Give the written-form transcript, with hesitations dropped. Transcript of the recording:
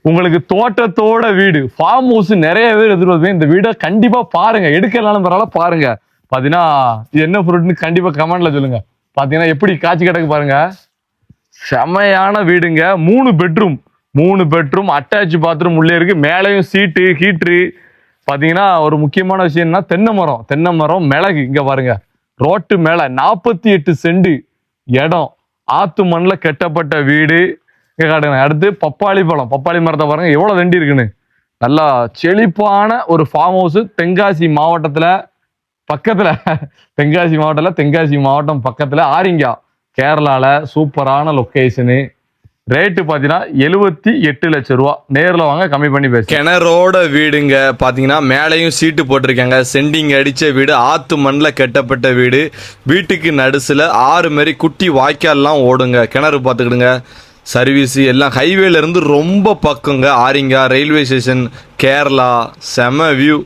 உங்களுக்கு தோட்டத்தோட வீடு, farm house நிறைய பேர் எதிர்பார்ப்பேன். இந்த வீடை கண்டிப்பா பாருங்க, எடுக்கலாம் பரவாயில்ல பாருங்க. பாத்தீங்கன்னா இது என்ன ஃப்ரூட்னு கண்டிப்பா கமெண்ட்ல சொல்லுங்க. பாத்தீங்கன்னா எப்படி காட்சி கிடக்கு பாருங்க, செமையான வீடுங்க. 3 பெட்ரூம் அட்டாச் பாத்ரூம் உள்ளே இருக்கு. மேலையும் சீட்டு ஹீட்ரு. பாத்தீங்கன்னா ஒரு முக்கியமான விஷயம்னா தென்னை மரம் மிளகு. இங்க பாருங்க, ரோட்டு மேல 48 சென்ட் இடம், ஆத்து மண்ணில் கட்டப்பட்ட வீடு. காட்டுங்க. அடுத்து பப்பாளி மரத்தை பாருங்க எவ்வளவு தண்டி இருக்குன்னு. நல்லா செழிப்பான ஒரு ஃபார்ம் ஹவுஸ் தென்காசி மாவட்டம் பக்கத்துல ஆரிங்கா, கேரளால. சூப்பரான லொகேஷனு. ரேட்டு பாத்தீங்கன்னா 78 லட்சம் ரூபா. நேரில் வாங்க, கம்மி பண்ணி பேச. கிணறோட வீடுங்க. பாத்தீங்கன்னா மேலையும் சீட்டு போட்டிருக்காங்க. செண்டிங் அடிச்ச வீடு, ஆத்து மண்ணில் கட்டப்பட்ட வீடு. வீட்டுக்கு நடுசுல ஆறு மாதிரி குட்டி வாய்க்கால்லாம் ஓடுங்க. கிணறு பார்த்துக்கிடுங்க. சர்வீஸ் எல்லாம் ஹைவேல இருந்து ரொம்ப பக்கங்க. ஆரிங்கா ரயில்வே ஸ்டேஷன், கேரளா. செம வியூ.